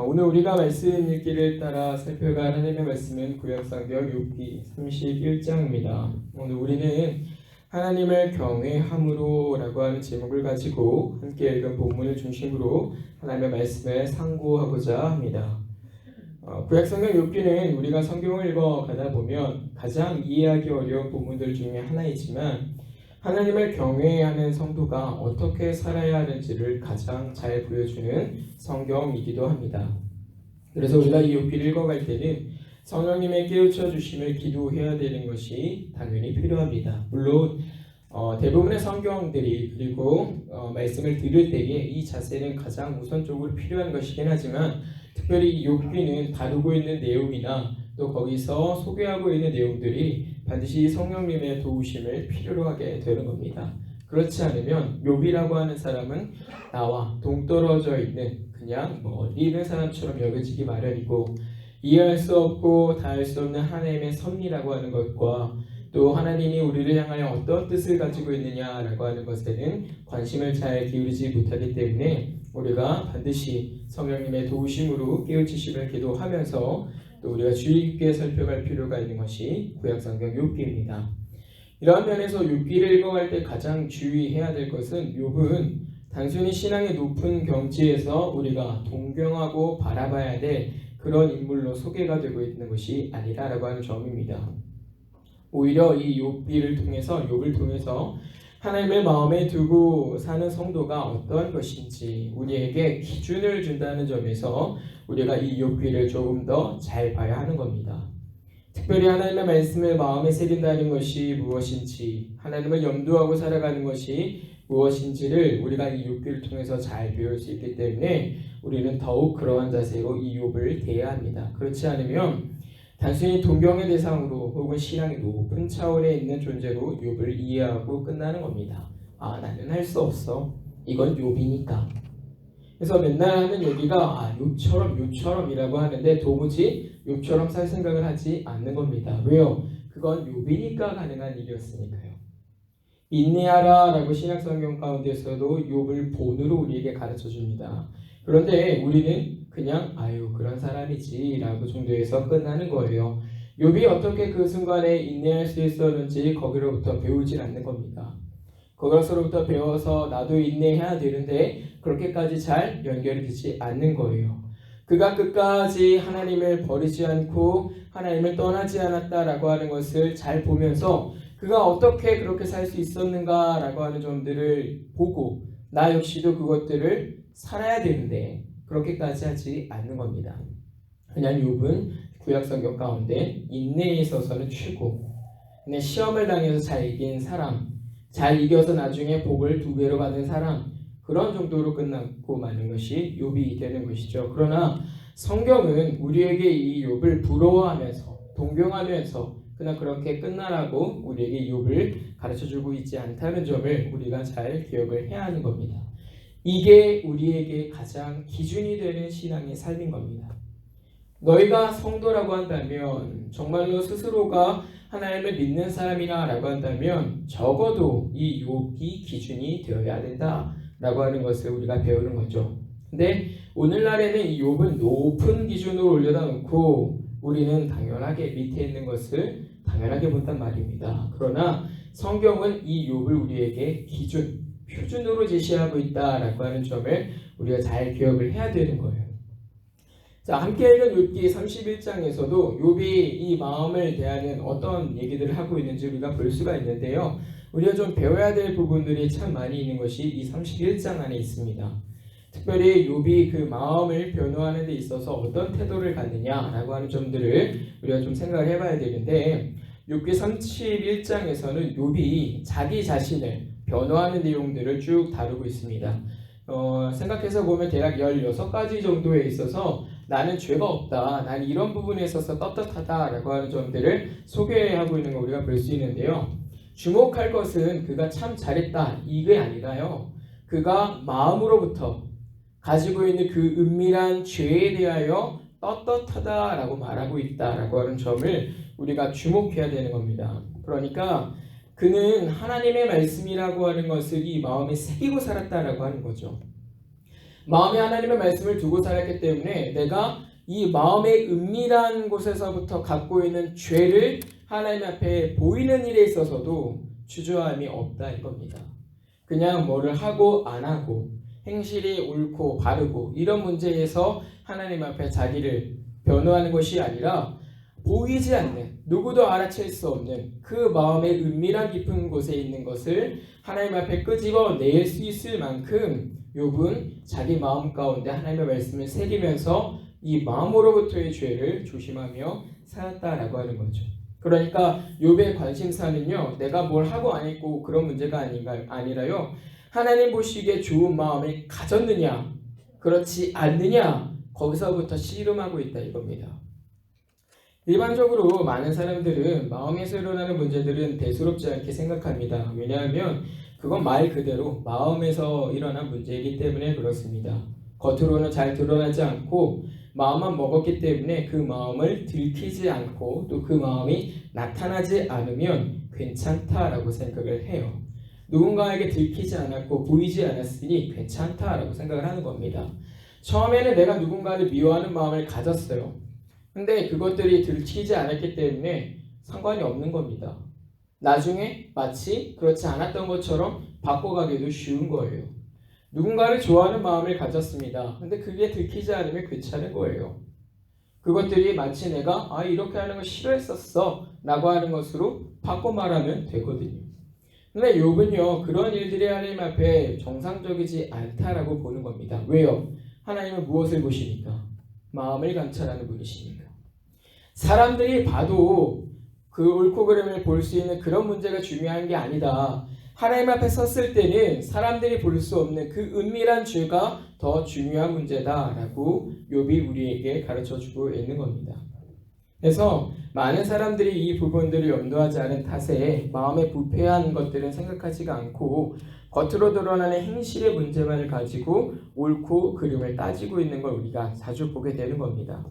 오늘 우리가 말씀 읽기를 따라 살펴갈 하나님의 말씀은 구약성경 욥기 31장입니다. 오늘 우리는 하나님을 경외함으로 라고 하는 제목을 가지고 함께 읽은 본문을 중심으로 하나님의 말씀을 상고하고자 합니다. 구약성경 욥기는 우리가 성경을 읽어가다 보면 가장 이해하기 어려운 본문들 중에 하나이지만 하나님을 경외하는 성도가 어떻게 살아야 하는지를 가장 잘 보여주는 성경이기도 합니다. 그래서 우리가 이 욥기를 읽어갈 때는 성령님의 깨우쳐 주심을 기도해야 되는 것이 당연히 필요합니다. 물론 대부분의 성경들이 그리고 말씀을 들을 때에 이 자세는 가장 우선적으로 필요한 것이긴 하지만 특별히 이 욥기는 다루고 있는 내용이나 또 거기서 소개하고 있는 내용들이 반드시 성령님의 도우심을 필요로 하게 되는 겁니다. 그렇지 않으면 욥이라고 하는 사람은 나와 동떨어져 있는 그냥 멀리 있는 사람처럼 여겨지기 마련이고 이해할 수 없고 다할 수 없는 하나님의 섭리라고 하는 것과 또 하나님이 우리를 향하여 어떤 뜻을 가지고 있느냐라고 하는 것에는 관심을 잘 기울이지 못하기 때문에 우리가 반드시 성령님의 도우심으로 깨우치심을 기도하면서 또 우리가 주의 깊게 살펴갈 필요가 있는 것이 구약성경 욥기입니다. 이러한 면에서 욥기를 읽어갈 때 가장 주의해야 될 것은 욥은 단순히 신앙의 높은 경지에서 우리가 동경하고 바라봐야 될 그런 인물로 소개가 되고 있는 것이 아니라라고 하는 점입니다. 오히려 이 욥기를 통해서 욥을 통해서 하나님의 마음에 두고 사는 성도가 어떠한 것인지 우리에게 기준을 준다는 점에서 우리가 이 욥기를 조금 더 잘 봐야 하는 겁니다. 특별히 하나님의 말씀을 마음에 새긴다는 것이 무엇인지 하나님을 염두하고 살아가는 것이 무엇인지를 우리가 이 욥기를 통해서 잘 배울 수 있기 때문에 우리는 더욱 그러한 자세로 이 욥을 대해야 합니다. 그렇지 않으면 단순히 동경의 대상으로 혹은 신앙의 높은 차원에 있는 존재로 욥을 이해하고 끝나는 겁니다. 나는 할 수 없어. 이건 욥이니까. 그래서 맨날 하는 얘기가 욥처럼 이라고 하는데 도무지 욥처럼 살 생각을 하지 않는 겁니다. 왜요? 그건 욥이니까 가능한 일이었으니까요. 인내하라 라고 신약성경 가운데서도 욥을 본으로 우리에게 가르쳐 줍니다. 그런데 우리는 그냥 그런 사람이지 라고 정도에서 끝나는 거예요. 욥이 어떻게 그 순간에 인내할 수 있었는지 거기로부터 배우질 않는 겁니다. 거기서부터 배워서 나도 인내해야 되는데 그렇게까지 잘 연결이 되지 않는 거예요. 그가 끝까지 하나님을 버리지 않고 하나님을 떠나지 않았다라고 하는 것을 잘 보면서 그가 어떻게 그렇게 살 수 있었는가라고 하는 점들을 보고 나 역시도 그것들을 살아야 되는데 그렇게까지 하지 않는 겁니다. 그냥 욥은 구약성경 가운데 인내에 있어서는 최고, 근데 시험을 당해서 잘 이긴 사람, 잘 이겨서 나중에 복을 2배로 받은 사람, 그런 정도로 끝나고 마는 것이 욥이 되는 것이죠. 그러나 성경은 우리에게 이 욥을 부러워하면서 동경하면서 그냥 그렇게 끝나라고 우리에게 욥을 가르쳐주고 있지 않다는 점을 우리가 잘 기억을 해야 하는 겁니다. 이게 우리에게 가장 기준이 되는 신앙의 삶인 겁니다. 너희가 성도라고 한다면 정말로 스스로가 하나님을 믿는 사람이라고 한다면 적어도 이 욥이 기준이 되어야 된다라고 하는 것을 우리가 배우는 거죠. 근데 오늘날에는 이 욥은 높은 기준으로 올려다 놓고 우리는 당연하게 밑에 있는 것을 당연하게 본단 말입니다. 그러나 성경은 이 욥을 우리에게 기준, 표준으로 제시하고 있다라고 하는 점을 우리가 잘 기억을 해야 되는 거예요. 자, 함께 읽은 욥기 31장에서도 욥이 이 마음을 대하는 어떤 얘기들을 하고 있는지 우리가 볼 수가 있는데요. 우리가 좀 배워야 될 부분들이 참 많이 있는 것이 이 31장 안에 있습니다. 특별히 욥이 그 마음을 변호하는 데 있어서 어떤 태도를 갖느냐라고 하는 점들을 우리가 좀 생각을 해봐야 되는데 욥기 31장에서는 욥이 자기 자신을 변호하는 내용들을 쭉 다루고 있습니다. 생각해서 보면 대략 16가지 정도에 있어서 나는 죄가 없다, 난 이런 부분에 있어서 떳떳하다라고 하는 점들을 소개하고 있는 거 우리가 볼 수 있는데요. 주목할 것은 그가 참 잘했다 이게 아니라요. 그가 마음으로부터 가지고 있는 그 은밀한 죄에 대하여 떳떳하다라고 말하고 있다라고 하는 점을 우리가 주목해야 되는 겁니다. 그러니까 그는 하나님의 말씀이라고 하는 것을 이 마음에 새기고 살았다라고 하는 거죠. 마음에 하나님의 말씀을 두고 살았기 때문에 내가 이 마음의 은밀한 곳에서부터 갖고 있는 죄를 하나님 앞에 보이는 일에 있어서도 주저함이 없다 이겁니다. 그냥 뭐를 하고 안 하고 행실이 옳고 바르고 이런 문제에서 하나님 앞에 자기를 변호하는 것이 아니라 보이지 않는, 누구도 알아챌 수 없는 그 마음의 은밀한 깊은 곳에 있는 것을 하나님 앞에 끄집어낼 수 있을 만큼 욥은 자기 마음 가운데 하나님의 말씀을 새기면서 이 마음으로부터의 죄를 조심하며 살았다라고 하는 거죠. 그러니까 욥의 관심사는요, 내가 뭘 하고 안 했고 그런 문제가 아니라요, 하나님 보시기에 좋은 마음을 가졌느냐 그렇지 않느냐, 거기서부터 씨름하고 있다 이겁니다. 일반적으로 많은 사람들은 마음에서 일어나는 문제들은 대수롭지 않게 생각합니다. 왜냐하면 그건 말 그대로 마음에서 일어난 문제이기 때문에 그렇습니다. 겉으로는 잘 드러나지 않고 마음만 먹었기 때문에 그 마음을 들키지 않고 또 그 마음이 나타나지 않으면 괜찮다라고 생각을 해요. 누군가에게 들키지 않았고 보이지 않았으니 괜찮다라고 생각을 하는 겁니다. 처음에는 내가 누군가를 미워하는 마음을 가졌어요. 근데 그것들이 들키지 않았기 때문에 상관이 없는 겁니다. 나중에 마치 그렇지 않았던 것처럼 바꿔가기도 쉬운 거예요. 누군가를 좋아하는 마음을 가졌습니다. 근데 그게 들키지 않으면 괜찮은 거예요. 그것들이 마치 내가 이렇게 하는 거 싫어했었어 라고 하는 것으로 바꿔 말하면 되거든요. 근데 욥은요, 그런 일들이 하나님 앞에 정상적이지 않다라고 보는 겁니다. 왜요? 하나님은 무엇을 보시니까? 마음을 감찰하는 분이시니까. 사람들이 봐도 그 옳고 그름을 볼 수 있는 그런 문제가 중요한 게 아니다. 하나님 앞에 섰을 때는 사람들이 볼 수 없는 그 은밀한 죄가 더 중요한 문제다라고 욥이 우리에게 가르쳐주고 있는 겁니다. 그래서 많은 사람들이 이 부분들을 염두하지 않은 탓에 마음에 부패한 것들은 생각하지가 않고 겉으로 드러나는 행실의 문제만을 가지고 옳고 그름을 따지고 있는 걸 우리가 자주 보게 되는 겁니다.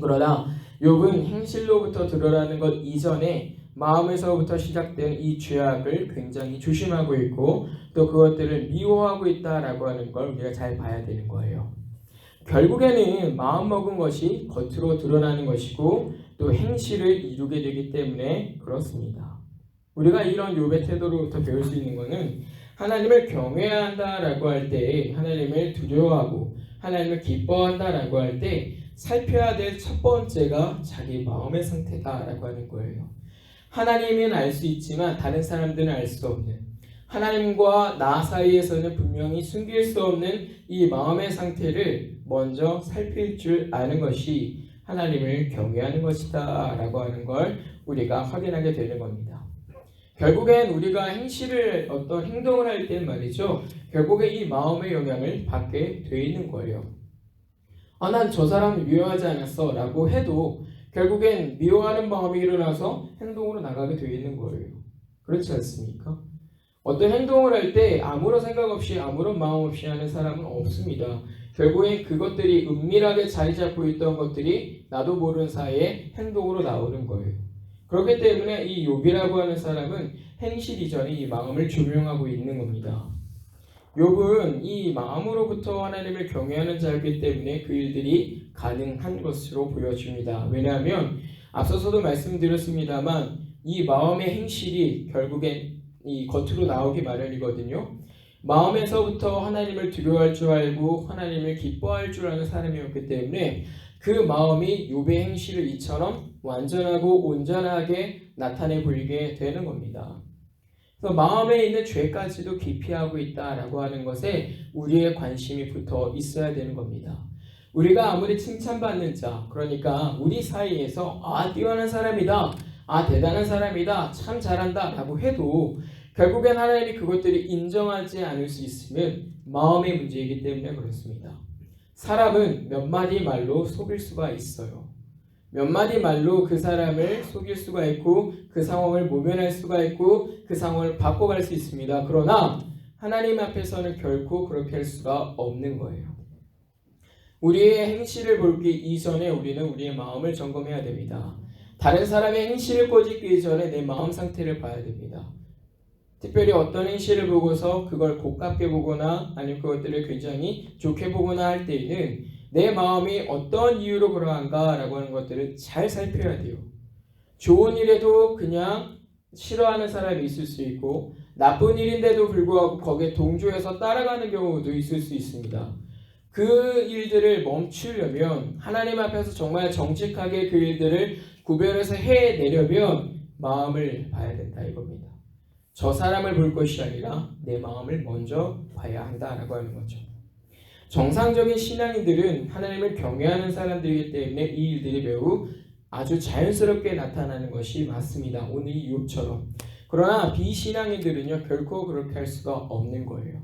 그러나 욥은 행실로부터 드러나는 것 이전에 마음에서부터 시작된 이 죄악을 굉장히 조심하고 있고 또 그것들을 미워하고 있다라고 하는 걸 우리가 잘 봐야 되는 거예요. 결국에는 마음먹은 것이 겉으로 드러나는 것이고 또 행실을 이루게 되기 때문에 그렇습니다. 우리가 이런 욥의 태도로부터 배울 수 있는 것은 하나님을 경외해야 한다라고 할 때, 하나님을 두려워하고 하나님을 기뻐한다라고 할 때 살펴야 될 첫 번째가 자기 마음의 상태다라고 하는 거예요. 하나님은 알 수 있지만 다른 사람들은 알 수 없는, 하나님과 나 사이에서는 분명히 숨길 수 없는 이 마음의 상태를 먼저 살필 줄 아는 것이 하나님을 경외하는 것이다 라고 하는 걸 우리가 확인하게 되는 겁니다. 결국엔 우리가 행실을 어떤 행동을 할 때 말이죠, 결국에 이 마음의 영향을 받게 돼 있는 거예요. 난 저 사람을 미워하지 않았어 라고 해도 결국엔 미워하는 마음이 일어나서 행동으로 나가게 돼 있는 거예요. 그렇지 않습니까? 어떤 행동을 할 때 아무런 생각 없이 아무런 마음 없이 하는 사람은 없습니다. 결국엔 그것들이 은밀하게 자리 잡고 있던 것들이 나도 모르는 사이에 행동으로 나오는 거예요. 그렇기 때문에 이 욥이라고 하는 사람은 행실 이전에 이 마음을 조명하고 있는 겁니다. 욥은 이 마음으로부터 하나님을 경외하는 자이기 때문에 그 일들이 가능한 것으로 보여집니다. 왜냐하면 앞서서도 말씀드렸습니다만 이 마음의 행실이 결국엔 이 겉으로 나오기 마련이거든요. 마음에서부터 하나님을 두려워할 줄 알고 하나님을 기뻐할 줄 아는 사람이었기 때문에 그 마음이 욥의 행실을 이처럼 완전하고 온전하게 나타내 보이게 되는 겁니다. 그래서 마음에 있는 죄까지도 기피하고 있다라고 하는 것에 우리의 관심이 붙어 있어야 되는 겁니다. 우리가 아무리 칭찬받는 자, 그러니까 우리 사이에서 뛰어난 사람이다, 대단한 사람이다, 참 잘한다 라고 해도 결국엔 하나님이 그것들이 인정하지 않을 수 있으면 마음의 문제이기 때문에 그렇습니다. 사람은 몇 마디 말로 속일 수가 있어요. 몇 마디 말로 그 사람을 속일 수가 있고 그 상황을 모면할 수가 있고 그 상황을 바꿔갈 수 있습니다. 그러나 하나님 앞에서는 결코 그렇게 할 수가 없는 거예요. 우리의 행실을 보기 이전에 우리는 우리의 마음을 점검해야 됩니다. 다른 사람의 행실을 꼬집기 이전에 내 마음 상태를 봐야 됩니다. 특별히 어떤 행실을 보고서 그걸 고깝게 보거나 아니면 그것들을 굉장히 좋게 보거나 할 때에는 내 마음이 어떤 이유로 그러한가라고 하는 것들을 잘 살펴야 돼요. 좋은 일에도 그냥 싫어하는 사람이 있을 수 있고 나쁜 일인데도 불구하고 거기에 동조해서 따라가는 경우도 있을 수 있습니다. 그 일들을 멈추려면 하나님 앞에서 정말 정직하게 그 일들을 구별해서 해내려면 마음을 봐야 된다 이겁니다. 저 사람을 볼 것이 아니라 내 마음을 먼저 봐야 한다라고 하는 거죠. 정상적인 신앙인들은 하나님을 경외하는 사람들이기 때문에 이 일들이 매우 아주 자연스럽게 나타나는 것이 맞습니다. 오늘 이 욥처럼. 그러나 비신앙인들은요 결코 그렇게 할 수가 없는 거예요.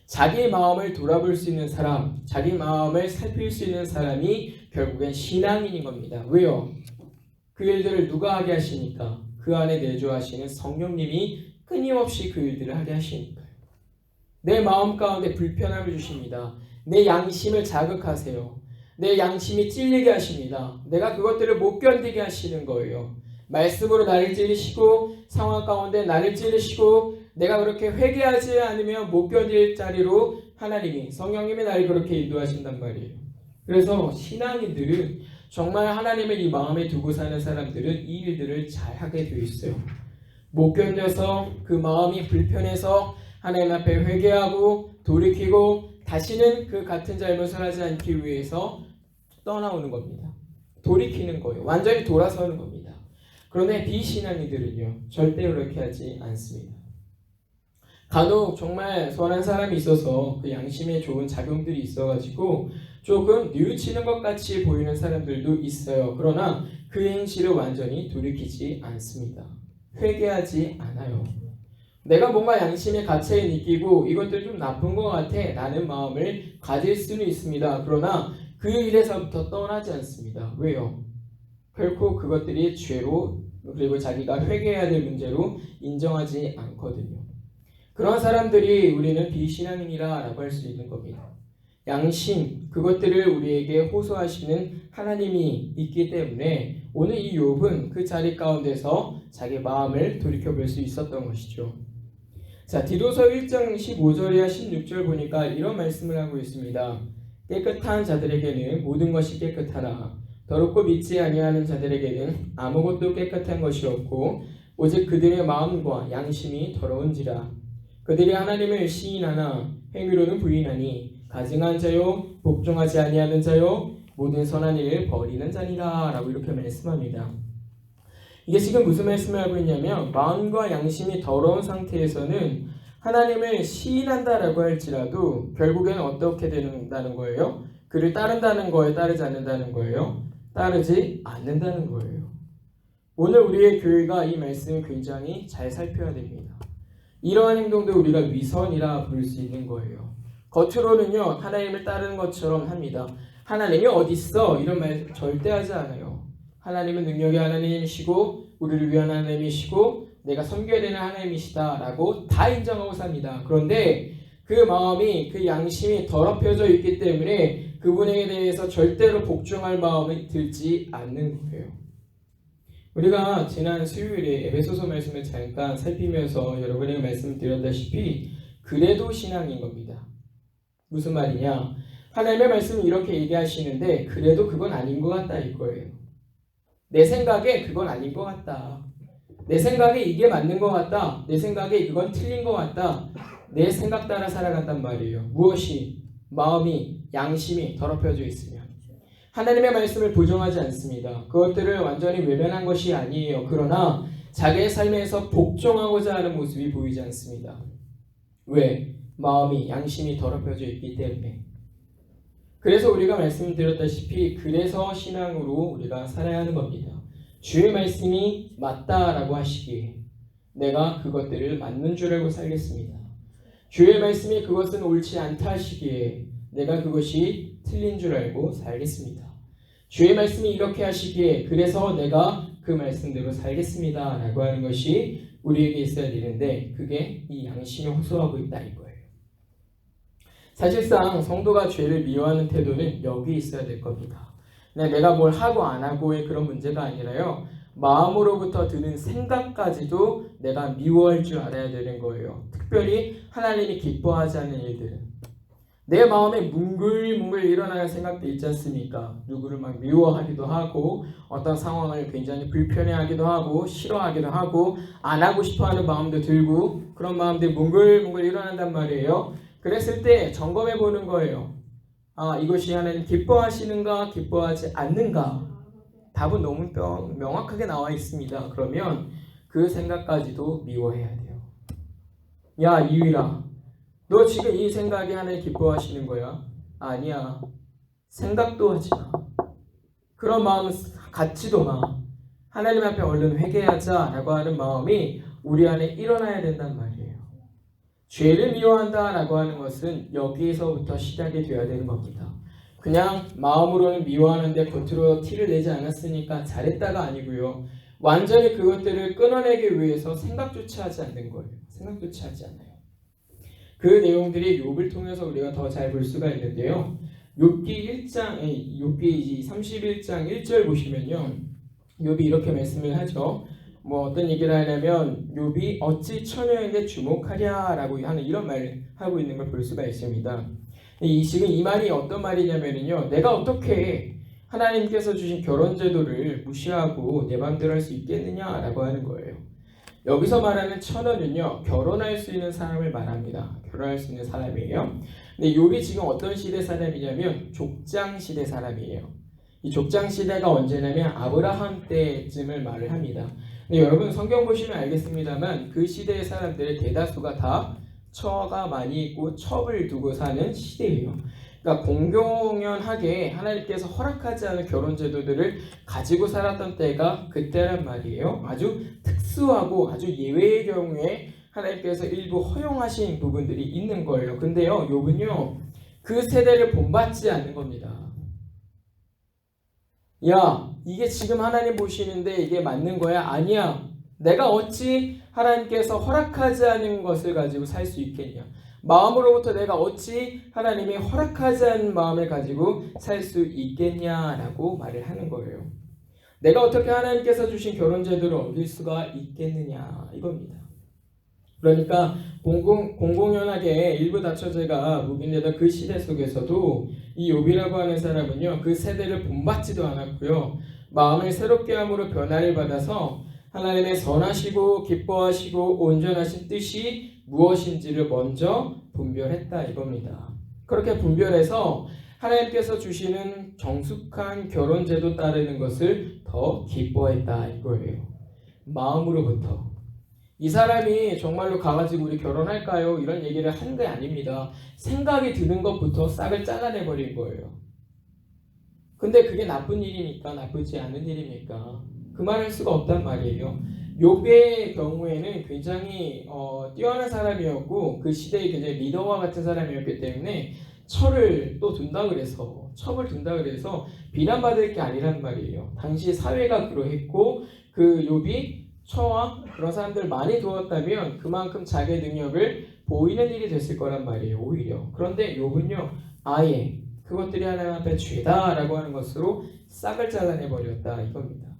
자기 마음을 돌아볼 수 있는 사람, 자기 마음을 살필 수 있는 사람이 결국엔 신앙인인 겁니다. 왜요? 그 일들을 누가 하게 하시니까? 그 안에 내주하시는 성령님이 끊임없이 그 일들을 하게 하시니까요. 내 마음 가운데 불편함을 주십니다. 내 양심을 자극하세요. 내 양심이 찔리게 하십니다. 내가 그것들을 못 견디게 하시는 거예요. 말씀으로 나를 찌르시고 상황 가운데 나를 찌르시고 내가 그렇게 회개하지 않으면 못 견딜 자리로 하나님이 성령님이 나를 그렇게 인도하신단 말이에요. 그래서 신앙인들은 정말 하나님을 이 마음에 두고 사는 사람들은 이 일들을 잘 하게 되어 있어요. 못 견뎌서 그 마음이 불편해서 하나님 앞에 회개하고 돌이키고 다시는 그 같은 잘못을 하지 않기 위해서 떠나오는 겁니다. 돌이키는 거예요. 완전히 돌아서는 겁니다. 그런데 비신앙이들은요 절대 그렇게 하지 않습니다. 간혹 정말 선한 사람이 있어서 그 양심에 좋은 작용들이 있어가지고 조금 뉘우치는 것 같이 보이는 사람들도 있어요. 그러나 그 행실을 완전히 돌이키지 않습니다. 회개하지 않아요. 내가 뭔가 양심의 가책을 느끼고 이것들 좀 나쁜 것 같아 라는 마음을 가질 수는 있습니다. 그러나 그 일에서부터 떠나지 않습니다. 왜요? 결코 그것들이 죄로 그리고 자기가 회개해야 될 문제로 인정하지 않거든요. 그런 사람들이 우리는 비신앙인이라 라고 할 수 있는 겁니다. 양심, 그것들을 우리에게 호소하시는 하나님이 있기 때문에 오늘 이 욥은 그 자리 가운데서 자기 마음을 돌이켜볼 수 있었던 것이죠. 자, 디도서 1장 15절이야 16절 보니까 이런 말씀을 하고 있습니다. 깨끗한 자들에게는 모든 것이 깨끗하나 더럽고 믿지 아니하는 자들에게는 아무것도 깨끗한 것이 없고 오직 그들의 마음과 양심이 더러운지라. 그들이 하나님을 시인하나 행위로는 부인하니 가증한 자요 복종하지 아니하는 자요 모든 선한 일을 버리는 자니라 라고 이렇게 말씀합니다. 이게 지금 무슨 말씀을 하고 있냐면 마음과 양심이 더러운 상태에서는 하나님을 시인한다라고 할지라도 결국엔 어떻게 된다는 거예요? 그를 따른다는 거예요? 따르지 않는다는 거예요? 따르지 않는다는 거예요. 오늘 우리의 교회가 이 말씀을 굉장히 잘 살펴야 됩니다. 이러한 행동도 우리가 위선이라 부를 수 있는 거예요. 겉으로는요 하나님을 따르는 것처럼 합니다. 하나님이 어디 있어? 이런 말 절대 하지 않아요. 하나님은 능력의 하나님이시고 우리를 위한 하나님이시고 내가 섬겨야 되는 하나님이시다 라고 다 인정하고 삽니다. 그런데 그 마음이 그 양심이 더럽혀져 있기 때문에 그분에게 대해서 절대로 복종할 마음이 들지 않는 거예요. 우리가 지난 수요일에 에베소서 말씀을 잠깐 살피면서 여러분에게 말씀드렸다시피 그래도 신앙인 겁니다. 무슨 말이냐? 하나님의 말씀은 이렇게 얘기하시는데 그래도 그건 아닌 것 같다 이거예요. 내 생각에 그건 아닌 것 같다. 내 생각에 이게 맞는 것 같다. 내 생각에 그건 틀린 것 같다. 내 생각 따라 살아간단 말이에요. 무엇이? 마음이, 양심이 더럽혀져 있으면. 하나님의 말씀을 부정하지 않습니다. 그것들을 완전히 외면한 것이 아니에요. 그러나 자기의 삶에서 복종하고자 하는 모습이 보이지 않습니다. 왜? 마음이, 양심이 더럽혀져 있기 때문에. 그래서 우리가 말씀드렸다시피 그래서 신앙으로 우리가 살아야 하는 겁니다. 주의 말씀이 맞다라고 하시기에 내가 그것들을 맞는 줄 알고 살겠습니다. 주의 말씀이 그것은 옳지 않다 하시기에 내가 그것이 틀린 줄 알고 살겠습니다. 주의 말씀이 이렇게 하시기에 그래서 내가 그 말씀대로 살겠습니다 라고 하는 것이 우리에게 있어야 되는데 그게 이 양심이 호소하고 있다 이거예요. 사실상 성도가 죄를 미워하는 태도는 여기 있어야 될 겁니다. 내가 뭘 하고 안 하고의 그런 문제가 아니라요. 마음으로부터 드는 생각까지도 내가 미워할 줄 알아야 되는 거예요. 특별히 하나님이 기뻐하지 않는 일들은. 내 마음에 뭉글뭉글 일어나는 생각도 있지 않습니까? 누구를 막 미워하기도 하고 어떤 상황을 굉장히 불편해하기도 하고 싫어하기도 하고 안 하고 싶어하는 마음도 들고 그런 마음들이 뭉글뭉글 일어난단 말이에요. 그랬을 때 점검해 보는 거예요. 이것이 하나님 기뻐하시는가 기뻐하지 않는가? 답은 너무 명확하게 나와 있습니다. 그러면 그 생각까지도 미워해야 돼요. 야 이유라, 너 지금 이 생각이 하나님 기뻐하시는 거야? 아니야. 생각도 하지 마. 그런 마음 갖지도 마. 하나님 앞에 얼른 회개하자라고 하는 마음이 우리 안에 일어나야 된단 말이에요. 죄를 미워한다라고 하는 것은 여기에서부터 시작이 되어야 되는 겁니다. 그냥 마음으로는 미워하는데 겉으로 티를 내지 않았으니까 잘했다가 아니고요. 완전히 그것들을 끊어내기 위해서 생각조차 하지 않는 거예요. 생각조차 하지 않아요. 그 내용들이 욥을 통해서 우리가 더 잘 볼 수가 있는데요. 욥기 31장 1절 보시면요. 욥이 이렇게 말씀을 하죠. 어떤 얘기를 하냐면 욥이 어찌 처녀에게 주목하랴라고 하는 이런 말을 하고 있는 걸 볼 수가 있습니다. 지금 이 말이 어떤 말이냐면요. 내가 어떻게 하나님께서 주신 결혼 제도를 무시하고 내 마음대로 할 수 있겠느냐라고 하는 거예요. 여기서 말하는 처녀는요. 결혼할 수 있는 사람을 말합니다. 결혼할 수 있는 사람이에요. 근데 욥이 지금 어떤 시대 사람이냐면 족장 시대 사람이에요. 이 족장 시대가 언제냐면 아브라함 때쯤을 말을 합니다. 근데 여러분 성경 보시면 알겠습니다만 그 시대의 사람들의 대다수가 다 처가 많이 있고 첩을 두고 사는 시대예요. 그러니까 공공연하게 하나님께서 허락하지 않은 결혼 제도들을 가지고 살았던 때가 그때란 말이에요. 아주 특수하고 아주 예외의 경우에 하나님께서 일부 허용하신 부분들이 있는 거예요. 근데요, 욥은요 그 세대를 본받지 않는 겁니다. 야, 이게 지금 하나님 보시는데 이게 맞는 거야? 아니야. 내가 어찌 하나님께서 허락하지 않은 것을 가지고 살 수 있겠냐? 마음으로부터 내가 어찌 하나님이 허락하지 않은 마음을 가지고 살 수 있겠냐라고 말을 하는 거예요. 내가 어떻게 하나님께서 주신 결혼 제도를 어길 수가 있겠느냐 이겁니다. 그러니까 공공연하게 일부 다처제가 묵인되던 그 시대 속에서도 이 욥이라고 하는 사람은요 그 세대를 본받지도 않았고요. 마음을 새롭게 함으로 변화를 받아서 하나님의 선하시고 기뻐하시고 온전하신 뜻이 무엇인지를 먼저 분별했다 이겁니다. 그렇게 분별해서 하나님께서 주시는 정숙한 결혼제도 따르는 것을 더 기뻐했다 이거예요. 마음으로부터. 이 사람이 정말로 가가지고 우리 결혼할까요? 이런 얘기를 하는 게 아닙니다. 생각이 드는 것부터 싹을 잘라내버린 거예요. 근데 그게 나쁜 일입니까? 나쁘지 않은 일입니까? 그 말할 수가 없단 말이에요. 욥의 경우에는 굉장히 뛰어난 사람이었고 그 시대의 굉장히 리더와 같은 사람이었기 때문에 첩을 둔다 그래서 비난받을 게 아니란 말이에요. 당시 사회가 그러했고 그 욥이 처와 그런 사람들 많이 도왔다면 그만큼 자기의 능력을 보이는 일이 됐을 거란 말이에요. 오히려. 그런데 욥은요 아예 그것들이 하나님 앞에 죄다라고 하는 것으로 싹을 잘라내버렸다 이겁니다.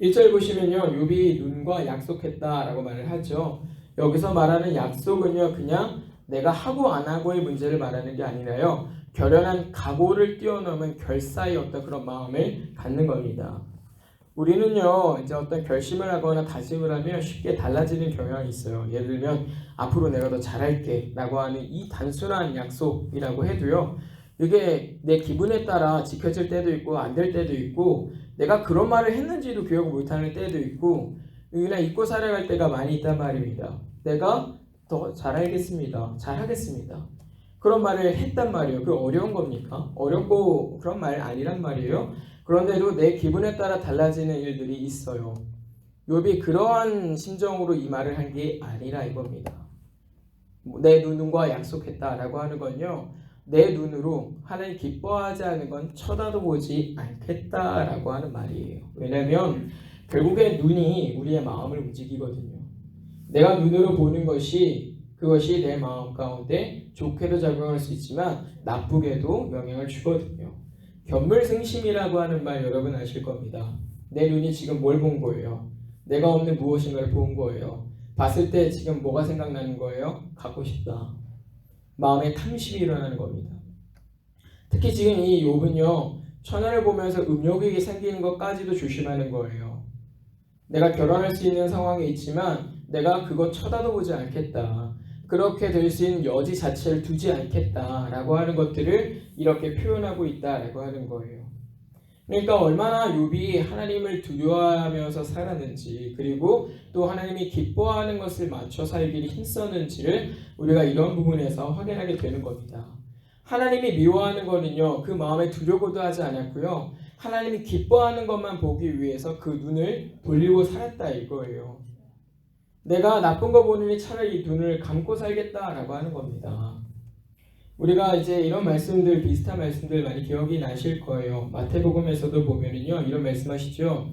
1절 보시면요 욥이 눈과 약속했다라고 말을 하죠. 여기서 말하는 약속은요 그냥 내가 하고 안 하고의 문제를 말하는 게 아니라요 결연한 각오를 뛰어넘은 결사의 어떤 그런 마음을 갖는 겁니다. 우리는요 이제 어떤 결심을 하거나 다짐을 하면 쉽게 달라지는 경향이 있어요. 예를 들면 앞으로 내가 더 잘할게 라고 하는 이 단순한 약속이라고 해도요 이게 내 기분에 따라 지켜질 때도 있고 안 될 때도 있고 내가 그런 말을 했는지도 기억을 못하는 때도 있고 그냥 잊고 살아갈 때가 많이 있단 말입니다. 내가 더 잘하겠습니다. 잘하겠습니다. 그런 말을 했단 말이에요. 그 어려운 겁니까? 어렵고 그런 말 아니란 말이에요. 그런데도 내 기분에 따라 달라지는 일들이 있어요. 욥이 그러한 심정으로 이 말을 한 게 아니라 이겁니다. 내 눈과 약속했다라고 하는 건요. 내 눈으로 하나님 기뻐하지 않는 건 쳐다도 보지 않겠다라고 하는 말이에요. 왜냐하면 결국에 눈이 우리의 마음을 움직이거든요. 내가 눈으로 보는 그것이 내 마음 가운데 좋게도 작용할 수 있지만 나쁘게도 영향을 주거든요. 견물승심이라고 하는 말 여러분 아실 겁니다. 내 눈이 지금 뭘 본 거예요? 내가 없는 무엇인가를 본 거예요. 봤을 때 지금 뭐가 생각나는 거예요? 갖고 싶다. 마음에 탐심이 일어나는 겁니다. 특히 지금 이 욥은요, 천하를 보면서 음욕이 생기는 것까지도 조심하는 거예요. 내가 결혼할 수 있는 상황에 있지만 내가 그거 쳐다도 보지 않겠다. 그렇게 될 수 있는 여지 자체를 두지 않겠다라고 하는 것들을 이렇게 표현하고 있다라고 하는 거예요. 그러니까 얼마나 욥이 하나님을 두려워하면서 살았는지, 그리고 또 하나님이 기뻐하는 것을 맞춰 살기를 힘썼는지를 우리가 이런 부분에서 확인하게 되는 겁니다. 하나님이 미워하는 거는요, 그 마음에 두려고도 하지 않았고요, 하나님이 기뻐하는 것만 보기 위해서 그 눈을 돌리고 살았다 이거예요. 내가 나쁜 거 보느니 차라리 눈을 감고 살겠다라고 하는 겁니다. 우리가 이제 이런 말씀들, 비슷한 말씀들 많이 기억이 나실 거예요. 마태복음에서도 보면은요, 이런 말씀하시죠.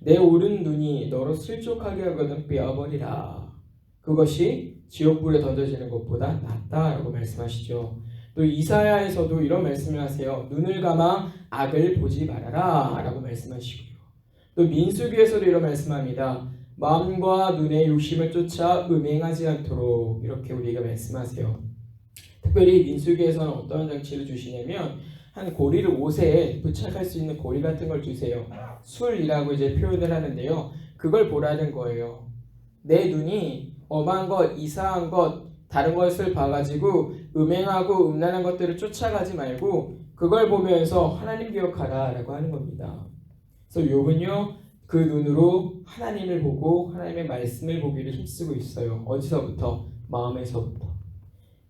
내 오른 눈이 너로 슬쩍하게 하거든 빼어버리라. 그것이 지옥불에 던져지는 것보다 낫다라고 말씀하시죠. 또 이사야에서도 이런 말씀을 하세요. 눈을 감아 악을 보지 말아라 라고 말씀하시고요. 또 민수기에서도 이런 말씀합니다. 마음과 눈의 욕심을 쫓아 음행하지 않도록 이렇게 우리에게 말씀하세요. 특별히 민수기에서는 어떤 장치를 주시냐면 한 고리를 옷에 부착할 수 있는 고리 같은 걸 주세요. 술이라고 이제 표현을 하는데요. 그걸 보라는 거예요. 내 눈이 엄한 것, 이상한 것, 다른 것을 봐가지고 음행하고 음란한 것들을 쫓아가지 말고 그걸 보면서 하나님 기억하라 라고 하는 겁니다. 그래서 욥은요, 그 눈으로 하나님을 보고 하나님의 말씀을 보기를 힘쓰고 있어요. 어디서부터? 마음에서부터.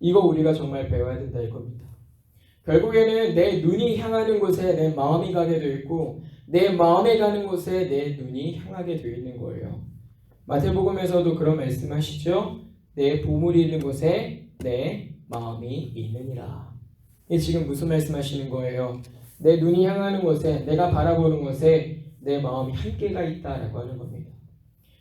이거 우리가 정말 배워야 된다 이겁니다. 결국에는 내 눈이 향하는 곳에 내 마음이 가게 되어 있고 내 마음에 가는 곳에 내 눈이 향하게 되어 있는 거예요. 마태복음에서도 그런 말씀하시죠. 내 보물이 있는 곳에 내 마음이 있느니라. 이게 지금 무슨 말씀하시는 거예요? 내 눈이 향하는 곳에, 내가 바라보는 곳에 내 마음이 함께가 있다라고 하는 겁니다.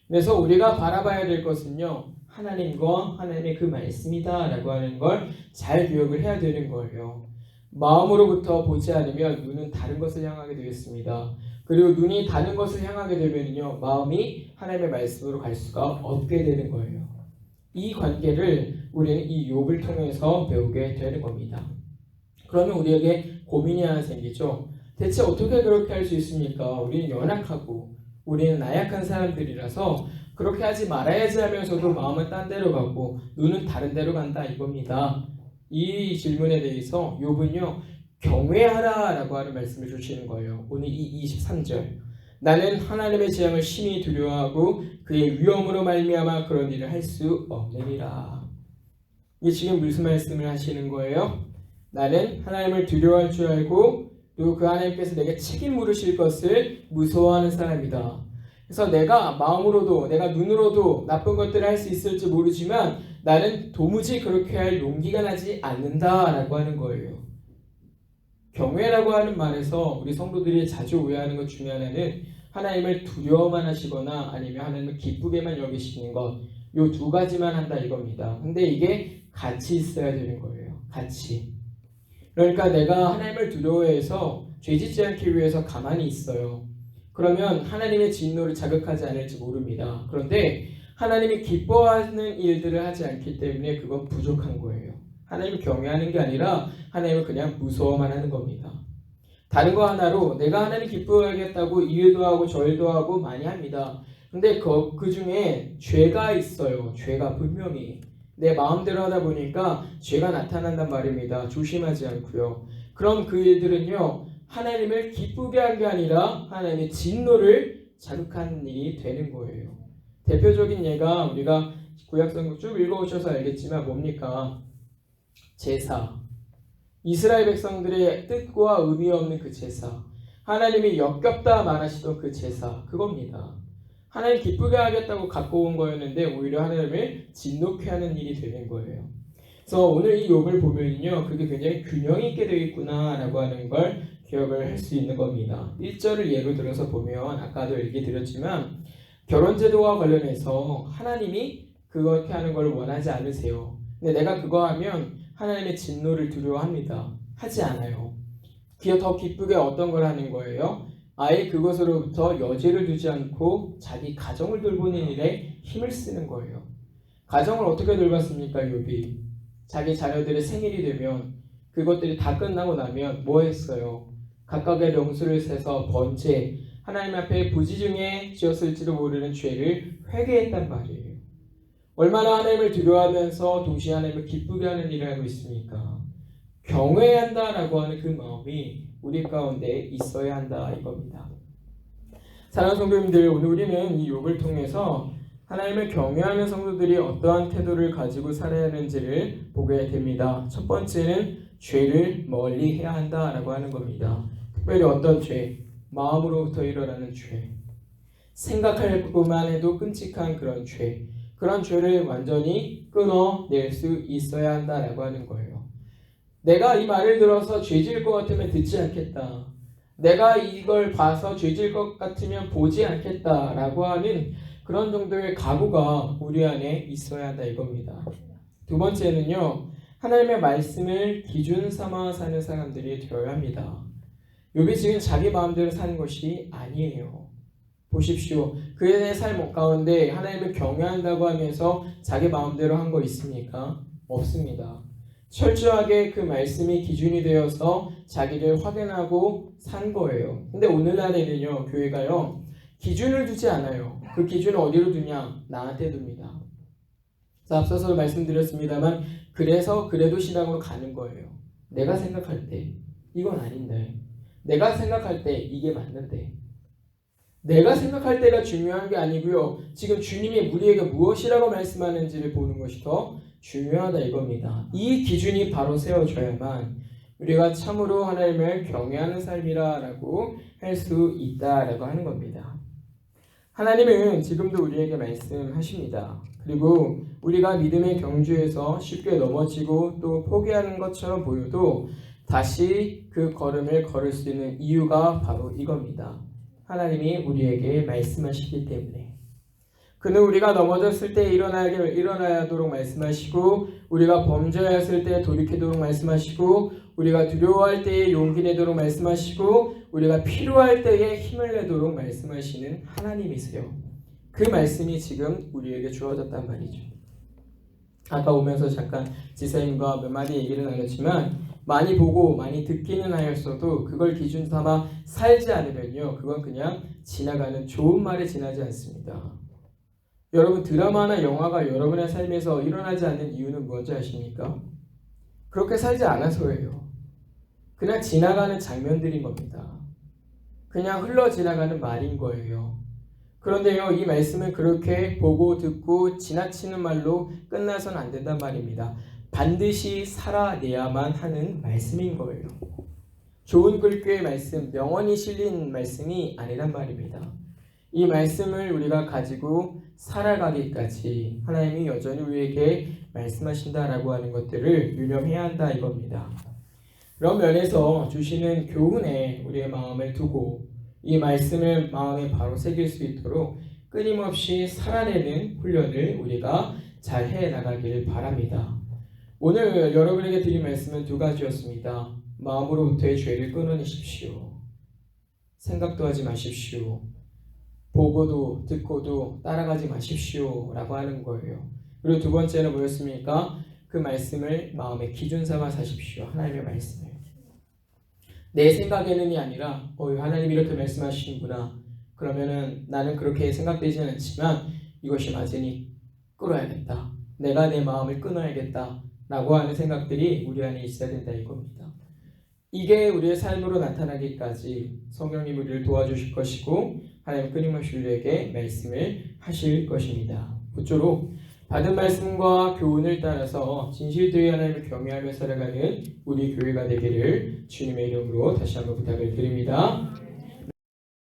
그래서 우리가 바라봐야 될 것은요, 하나님과 하나님의 그 말씀이다 라고 하는 걸 잘 기억을 해야 되는 거예요. 마음으로부터 보지 않으면 눈은 다른 것을 향하게 되겠습니다. 그리고 눈이 다른 것을 향하게 되면요, 마음이 하나님의 말씀으로 갈 수가 없게 되는 거예요. 이 관계를 우리는 이 욥을 통해서 배우게 되는 겁니다. 그러면 우리에게 고민이 하나 생기죠. 대체 어떻게 그렇게 할 수 있습니까? 우리는 연약하고 우리는 나약한 사람들이라서 그렇게 하지 말아야지 하면서도 마음은 딴 데로 가고 눈은 다른 데로 간다 이겁니다. 이 질문에 대해서 욥은요, 경외하라 라고 하는 말씀을 주시는 거예요. 오늘 이 23절. 나는 하나님의 재앙을 심히 두려워하고 그의 위엄으로 말미암아 그런 일을 할 수 없느니라. 이게 지금 무슨 말씀을 하시는 거예요? 나는 하나님을 두려워할 줄 알고 또 그 하나님께서 내게 책임 물으실 것을 무서워하는 사람이다. 그래서 내가 마음으로도 내가 눈으로도 나쁜 것들을 할 수 있을지 모르지만 나는 도무지 그렇게 할 용기가 나지 않는다라고 하는 거예요. 경외라고 하는 말에서 우리 성도들이 자주 오해하는 것 중에 하나는 하나님을 두려워만 하시거나 아니면 하나님을 기쁘게만 여기시는 것, 요 두 가지만 한다 이겁니다. 근데 이게 같이 있어야 되는 거예요. 같이. 그러니까 내가 하나님을 두려워해서 죄짓지 않기 위해서 가만히 있어요. 그러면 하나님의 진노를 자극하지 않을지 모릅니다. 그런데 하나님이 기뻐하는 일들을 하지 않기 때문에 그건 부족한 거예요. 하나님을 경외하는 게 아니라 하나님을 그냥 무서워만 하는 겁니다. 다른 거 하나로 내가 하나님 기뻐하겠다고 일도 하고 절도 하고 많이 합니다. 근데 그 중에 죄가 있어요. 죄가 분명히. 내 마음대로 하다 보니까 죄가 나타난단 말입니다. 조심하지 않고요. 그럼 그 일들은요, 하나님을 기쁘게 한 게 아니라 하나님의 진노를 자극하는 일이 되는 거예요. 대표적인 예가 우리가 구약성경 쭉 읽어오셔서 알겠지만 뭡니까? 제사. 이스라엘 백성들의 뜻과 의미 없는 그 제사. 하나님이 역겹다 말하시던 그 제사. 그겁니다. 하나님 기쁘게 하겠다고 갖고 온 거였는데 오히려 하나님을 진노케 하는 일이 되는 거예요. 그래서 오늘 이 욥을 보면요, 그게 굉장히 균형 있게 되어 있구나라고 하는 걸 기억을 할 수 있는 겁니다. 1절을 예로 들어서 보면 아까도 얘기 드렸지만 결혼제도와 관련해서 하나님이 그렇게 하는 걸 원하지 않으세요. 근데 내가 그거 하면 하나님의 진노를 두려워합니다. 하지 않아요. 더 기쁘게 어떤 걸 하는 거예요? 아예 그것으로부터 여지를 두지 않고 자기 가정을 돌보는 일에 힘을 쓰는 거예요. 가정을 어떻게 돌봤습니까? 욥이 자기 자녀들의 생일이 되면 그것들이 다 끝나고 나면 뭐 했어요? 각각의 명수를 세서 번제, 하나님 앞에 부지 중에 지었을지도 모르는 죄를 회개했단 말이에요. 얼마나 하나님을 두려워하면서 동시에 하나님을 기쁘게 하는 일을 하고 있습니까? 경외한다라고 하는 그 마음이 우리 가운데 있어야 한다 이겁니다. 사랑하는 성도님들, 오늘 우리는 이 욥을 통해서 하나님을 경외하는 성도들이 어떠한 태도를 가지고 살아야 하는지를 보게 됩니다. 첫 번째는 죄를 멀리 해야 한다라고 하는 겁니다. 특별히 어떤 죄? 마음으로부터 일어나는 죄. 생각할 것만 해도 끔찍한 그런 죄. 그런 죄를 완전히 끊어낼 수 있어야 한다라고 하는 거예요. 내가 이 말을 들어서 죄질 것 같으면 듣지 않겠다. 내가 이걸 봐서 죄질 것 같으면 보지 않겠다라고 하는 그런 정도의 각오가 우리 안에 있어야 한다 이겁니다. 두 번째는요. 하나님의 말씀을 기준 삼아 사는 사람들이 되어야 합니다. 욥이 지금 자기 마음대로 사는 것이 아니에요. 보십시오. 그의 삶 가운데 하나님을 경외한다고 하면서 자기 마음대로 한 거 있습니까? 없습니다. 철저하게 그 말씀이 기준이 되어서 자기를 확인하고 산 거예요. 근데 오늘날에는요, 교회가요, 기준을 두지 않아요. 그 기준을 어디로 두냐? 나한테 둡니다. 앞서서 말씀드렸습니다만, 그래서 그래도 신앙으로 가는 거예요. 내가 생각할 때 이건 아닌데, 내가 생각할 때 이게 맞는데, 내가 생각할 때가 중요한 게 아니고요. 지금 주님이 우리에게 무엇이라고 말씀하는지를 보는 것이 더 중요하다 이겁니다. 이 기준이 바로 세워져야만 우리가 참으로 하나님을 경외하는 삶이라고 할 수 있다라고 하는 겁니다. 하나님은 지금도 우리에게 말씀하십니다. 그리고 우리가 믿음의 경주에서 쉽게 넘어지고 또 포기하는 것처럼 보여도 다시 그 걸음을 걸을 수 있는 이유가 바로 이겁니다. 하나님이 우리에게 말씀하시기 때문에. 그는 우리가 넘어졌을 때 일어나야 하도록 말씀하시고, 우리가 범죄하였을 때 돌이키도록 말씀하시고, 우리가 두려워할 때에 용기 내도록 말씀하시고, 우리가 필요할 때에 힘을 내도록 말씀하시는 하나님이세요. 그 말씀이 지금 우리에게 주어졌단 말이죠. 아까 오면서 잠깐 지사님과 몇 마디 얘기를 나눴지만, 많이 보고 많이 듣기는 하였어도 그걸 기준 삼아 살지 않으면요, 그건 그냥 지나가는 좋은 말에 지나지 않습니다. 여러분, 드라마나 영화가 여러분의 삶에서 일어나지 않는 이유는 뭔지 아십니까? 그렇게 살지 않아서예요. 그냥 지나가는 장면들인 겁니다. 그냥 흘러 지나가는 말인 거예요. 그런데요, 이 말씀은 그렇게 보고 듣고 지나치는 말로 끝나서는 안 된단 말입니다. 반드시 살아내야만 하는 말씀인 거예요. 좋은 글귀의 말씀, 명언이 실린 말씀이 아니란 말입니다. 이 말씀을 우리가 가지고 살아가기까지 하나님이 여전히 우리에게 말씀하신다라고 하는 것들을 유념해야 한다 이겁니다. 그런 면에서 주시는 교훈에 우리의 마음을 두고 이 말씀을 마음에 바로 새길 수 있도록 끊임없이 살아내는 훈련을 우리가 잘 해나가길 바랍니다. 오늘 여러분에게 드린 말씀은 두 가지였습니다. 마음으로부터의 죄를 끊어내십시오. 생각도 하지 마십시오. 보고도 듣고도 따라가지 마십시오 라고 하는 거예요. 그리고 두 번째는 뭐였습니까? 그 말씀을 마음의 기준 삼아 사십시오. 하나님의 말씀을. 내 생각에는이 아니라 하나님이 이렇게 말씀하시는구나. 그러면은 나는 그렇게 생각되지는 않지만 이것이 맞으니 끌어야겠다. 내가 내 마음을 끊어야겠다 라고 하는 생각들이 우리 안에 있어야 된다 이겁니다. 이게 우리의 삶으로 나타나기까지 성령님 우리를 도와주실 것이고 하나님 끊임없이 우리에게 말씀을 하실 것입니다. 그쪼록 받은 말씀과 교훈을 따라서 진실되이 하나님을 경외하며 살아가는 우리 교회가 되기를 주님의 이름으로 다시 한번 부탁을 드립니다.